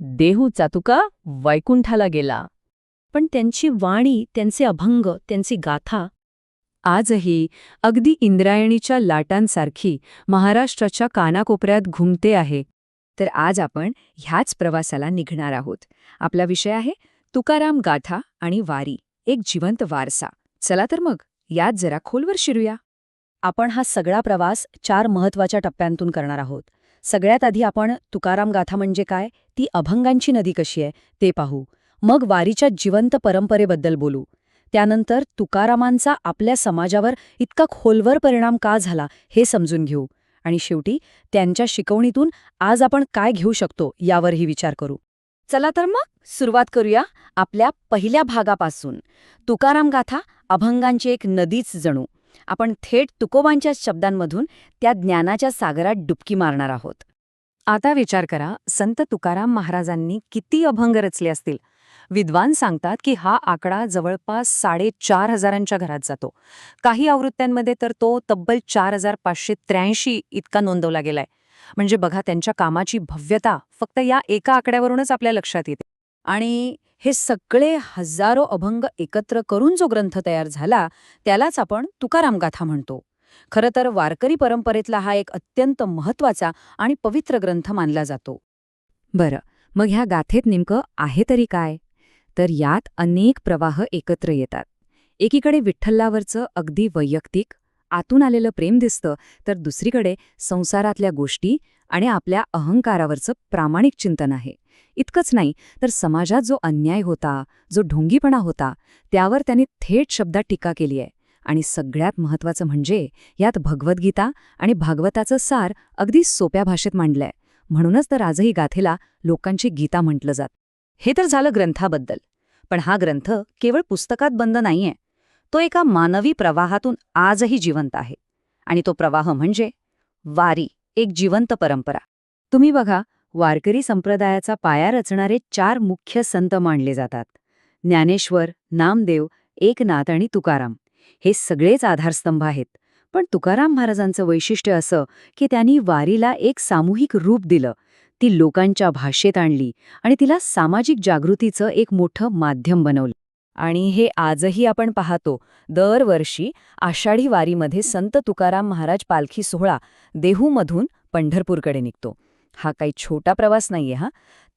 देहूचा तुका वैकुंठाला गेला. पण त्यांची वाणी, त्यांचे अभंग, त्यांची गाथा आजही अगदी इंद्रायणीच्या लाटांसारखी महाराष्ट्राच्या कानाकोपऱ्यात घुमते आहे. तर आज आपण ह्याच प्रवासाला निघणार आहोत. आपला विषय आहे तुकाराम गाथा आणि वारी, एक जिवंत वारसा. चला तर मग यात जरा खोलवर शिरूया. आपण हा सगळा प्रवास 4 महत्वाच्या टप्प्यांतून करणार आहोत. सगळ्यात आधी आपण तुकाराम गाथा म्हणजे काय, ती अभंगांची नदी कशी आहे ते पाहू. मग वारीच्या जिवंत परंपरेबद्दल बोलू. त्यानंतर तुकारामांचा आपल्या समाजावर इतका खोलवर परिणाम का झाला हे समजून घेऊ. आणि शेवटी त्यांच्या शिकवणीतून आज आपण काय घेऊ शकतो यावरही विचार करू. चला तर मग सुरुवात करूया आपल्या पहिल्या भागापासून. तुकाराम गाथा अभंगांची एक नदीच जणू. आपण थेट तुकोबांच्या शब्दांमधून त्या ज्ञानाच्या सागरात डुबकी मारणार आहोत. आता विचार करा, संत तुकाराम महाराजांनी किती अभंग रचले असतील. विद्वान सांगतात की हा आकडा जवळपास 4,500 घरात जातो. काही आवृत्त्यांमध्ये तर तो तब्बल 4,583 इतका नोंदवला गेलाय. म्हणजे बघा, त्यांच्या कामाची भव्यता फक्त या एका आकड्यावरूनच आपल्या लक्षात येते. आणि हे सगळे हजारो अभंग एकत्र करून जो ग्रंथ तयार झाला त्यालाच आपण तुकाराम गाथा म्हणतो. खरं तर वारकरी परंपरेतला हा एक अत्यंत महत्वाचा आणि पवित्र ग्रंथ मानला जातो. बरं, मग ह्या गाथेत नेमकं आहे तरी काय? तर यात अनेक प्रवाह एकत्र येतात. एकीकडे विठ्ठलावरचं अगदी वैयक्तिक, आतून आलेलं प्रेम दिसतं, तर दुसरीकडे संसारातल्या गोष्टी आणि आपल्या अहंकारावरचं प्रामाणिक चिंतन आहे. इतकंच नाही, तर समाजात जो अन्याय होता, जो ढोंगीपणा होता, त्यावर त्यांनी थेट शब्दात टीका केली आहे. आणि सगळ्यात महत्त्वाचं म्हणजे यात भगवद्गीता आणि भागवताचं सार अगदी सोप्या भाषेत मांडलंय. म्हणूनच तर आजही गाथेला लोकांची गीता म्हटलं जात. हे तर झालं ग्रंथाबद्दल. पण हा ग्रंथ केवळ पुस्तकात बंद नाहीये. तो एका मानवी प्रवाहातून आजही जिवंत आहे. आणि तो प्रवाह म्हणजे वारी, एक जिवंत परंपरा. तुम्ही बघा, वारकरी संप्रदायाचा पाया रचणारे 4 मुख्य संत मानले जातात. ज्ञानेश्वर, नामदेव, एकनाथ आणि तुकाराम. हे सगळेच आधारस्तंभ आहेत. पण तुकाराम महाराजांचं वैशिष्ट्य असं की त्यांनी वारीला एक सामूहिक रूप दिलं, ती लोकांच्या भाषेत आणली आणि तिला सामाजिक जागृतीचं एक मोठं माध्यम बनवलं. आणि हे आजही आपण पाहतो. दरवर्षी आषाढी वारीमध्ये संत तुकाराम महाराज पालखी सोहळा देहूमधून पंढरपूरकडे निघतो. हा काही छोटा प्रवास नाहीये.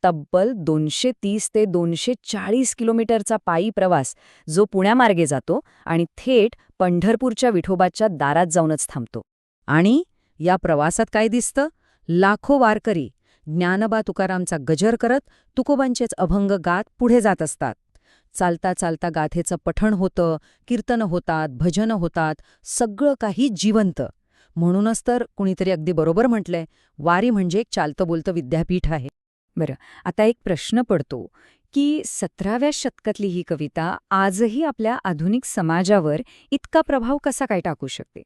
तब्बल 230 ते 240 किलोमीटरचा पायी प्रवास, जो पुण्यामार्गे जातो आणि थेट पंढरपूरच्या विठोबाच्या दारात जाऊनच थांबतो. आणि या प्रवासात काय दिसतं? लाखो वारकरी ज्ञानबा तुकारामचा गजर करत तुकोबांचेच अभंग गात पुढे जात असतात. चालता चालता गाथेचं पठण होतं, कीर्तनं होतात, भजनं होतात, सगळं काही जिवंत. म्हणूनच तर कुणीतरी अगदी बरोबर म्हटलंय, वारी म्हणजे एक चालतं बोलतं विद्यापीठ आहे. बरं, आता एक प्रश्न पडतो की 17व्या शतकातली ही कविता आजही आपल्या आधुनिक समाजावर इतका प्रभाव कसा काय टाकू शकते?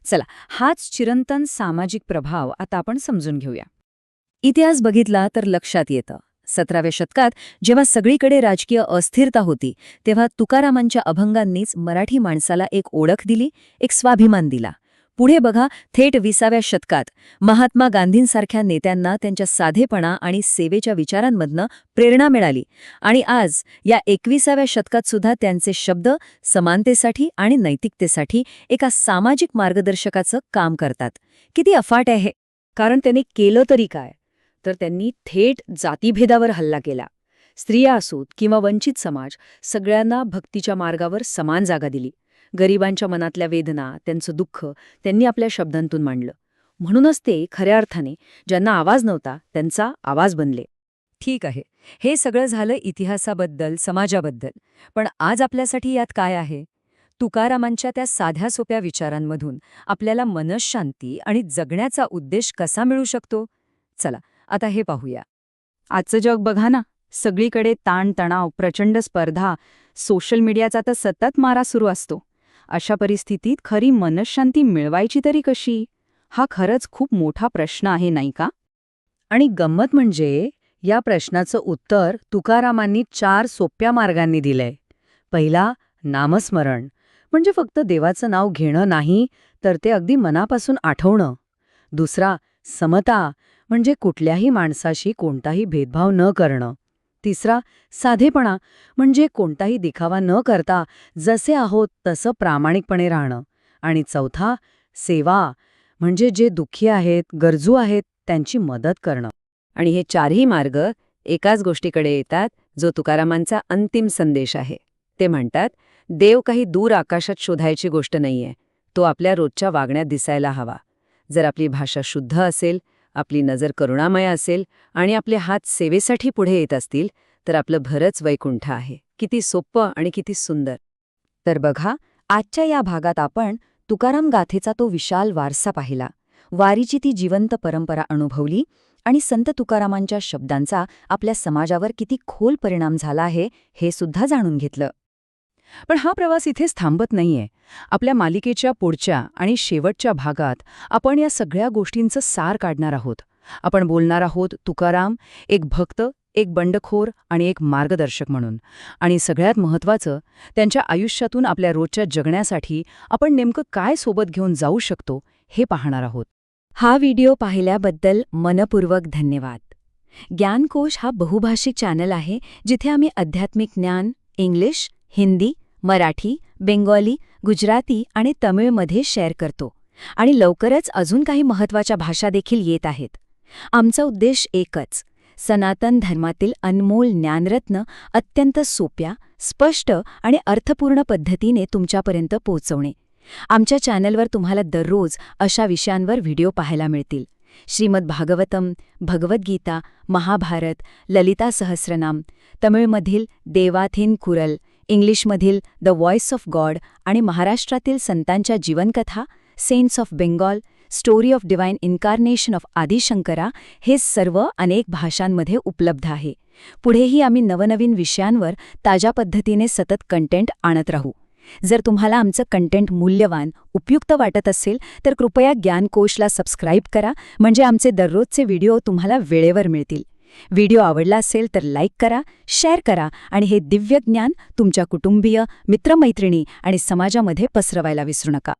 चला, हाच चिरंतन सामाजिक प्रभाव आता आपण समजून घेऊया. इतिहास बघितला तर लक्षात येतं, 17व्या शतकात जेव्हा सगळीकडे राजकीय अस्थिरता होती, तेव्हा तुकारामांच्या अभंगांनीच मराठी माणसाला एक ओळख दिली, एक स्वाभिमान दिला. पुढे बघा, थेट 20व्या शतकात महात्मा गांधींसारख्या नेत्यांना त्यांच्या साधेपणा आणि सेवेच्या विचारांमधनं प्रेरणा मिळाली. आणि आज या 21व्या शतकात सुद्धा त्यांचे शब्द समानतेसाठी आणि नैतिकतेसाठी एका सामाजिक मार्गदर्शकाचं काम करतात. किती अफाट आहे! कारण त्यांनी केलं तरी काय? तर त्यांनी थेट जातीभेदावर हल्ला केला. स्त्रिया असोत किंवा वंचित समाज, सगळ्यांना भक्तीच्या मार्गावर समान जागा दिली. गरिबांच्या मनातल्या वेदना, त्यांचं दुःख त्यांनी आपल्या शब्दांतून मांडलं. म्हणूनच ते खऱ्या अर्थाने ज्यांना आवाज नव्हता त्यांचा आवाज बनले. ठीक आहे, हे सगळं झालं इतिहासाबद्दल, समाजाबद्दल. पण आज आपल्यासाठी यात काय आहे? तुकारामांच्या त्या साध्या सोप्या विचारांमधून आपल्याला मनःशांती आणि जगण्याचा उद्देश कसा मिळू शकतो? चला, आता हे पाहूया. आजचं जग बघा ना, सगळीकडे ताणतणाव, प्रचंड स्पर्धा, सोशल मीडियाचा तर सतत मारा सुरू असतो. अशा परिस्थितीत खरी मनःशांती मिळवायची तरी कशी? हा खरंच खूप मोठा प्रश्न आहे, नाही का? आणि गंमत म्हणजे या प्रश्नाचं उत्तर तुकारामांनी 4 सोप्या मार्गांनी दिलंय. पहिला, नामस्मरण, म्हणजे फक्त देवाचं नाव घेणं नाही, तर ते अगदी मनापासून आठवणं. दुसरा, समता म्हणजे कुठल्याही माणसाशी कोणताही भेदभाव न करणं. तिसरा, साधेपणा म्हणजे कोणताही दिखावा न करता जसे आहोत तसं प्रामाणिकपणे राहणं. आणि चौथा, सेवा म्हणजे जे दुःखी आहेत, गरजू आहेत, त्यांची मदत करणं. आणि हे चारही मार्ग एकाच गोष्टीकडे येतात, जो तुकारामांचा अंतिम संदेश आहे. ते म्हणतात, देव काही दूर आकाशात शोधायची गोष्ट नाहीये, तो आपल्या रोजच्या वागण्यात दिसायला हवा. जर आपली भाषा शुद्ध असेल, आपली नजर करुणामय असेल आणि आपले हात सेवेसाठी पुढे येत असतील, तर आपलं भरच वैकुंठ आहे. किती सोपं आणि किती सुंदर. तर बघा, आजच्या या भागात आपण तुकाराम गाथेचा तो विशाल वारसा पाहिला, वारीची ती जिवंत परंपरा अनुभवली आणि संत तुकारामांच्या शब्दांचा आपल्या समाजावर किती खोल परिणाम झाला आहे हे सुद्धा जाणून घेतलं. पण हा प्रवास इथेच थांबत नाहीये. आपल्या मालिकेच्या पुढच्या आणि शेवटच्या भागात आपण या सगळ्या गोष्टींचं सार काढणार आहोत. आपण बोलणार आहोत तुकाराम, एक भक्त, एक बंडखोर आणि एक मार्गदर्शक म्हणून. आणि सगळ्यात महत्त्वाचं, त्यांच्या आयुष्यातून आपल्या रोजच्या जगण्यासाठी आपण नेमकं काय सोबत घेऊन जाऊ शकतो हे पाहणार आहोत. हा व्हिडिओ पाहिल्याबद्दल मनपूर्वक धन्यवाद. ज्ञानकोश हा बहुभाषिक चॅनल आहे, जिथे आम्ही आध्यात्मिक ज्ञान इंग्लिश, हिंदी, मराठी, बेंगॉली, गुजराती आणि तमिळमध्ये शेअर करतो. आणि लवकरच अजून काही महत्त्वाच्या भाषा देखील येत आहेत. आमचा उद्देश एकच, सनातन धर्मातील अनमोल ज्ञानरत्न अत्यंत सोप्या, स्पष्ट आणि अर्थपूर्ण पद्धतीने तुमच्यापर्यंत पोहोचवणे. आमच्या चॅनलवर तुम्हाला दररोज अशा विषयांवर व्हिडिओ पाहायला मिळतील. श्रीमद भागवतम, भगवद्गीता, महाभारत, ललिता सहस्रनाम, तमिळमधील देवाथिन कुरल, इंग्लिशमधील द व्हॉइस ऑफ गॉड आणि महाराष्ट्रातील संतांच्या जीवनकथा, saints of Bengal, story of divine incarnation of Adi Shankara, हे सर्व अनेक भाषांमध्ये उपलब्ध आहे. पुढेही आम्ही नवनवीन विषयांवर ताज्या पद्धतीने सतत कंटेंट आणत राहू. जर तुम्हाला आमचं कंटेंट मूल्यवान, उपयुक्त वाटत असेल तर कृपया ज्ञानकोशला सबस्क्राईब करा, म्हणजे आमचे दररोजचे व्हिडिओ तुम्हाला वेळेवर मिळतील. व्हिडिओ आवडला असेल तर लाईक करा, शेअर करा आणि हे दिव्य ज्ञान तुमच्या कुटुंबीय, मित्रमैत्रिणी आणि समाजामध्ये पसरवायला विसरू नका.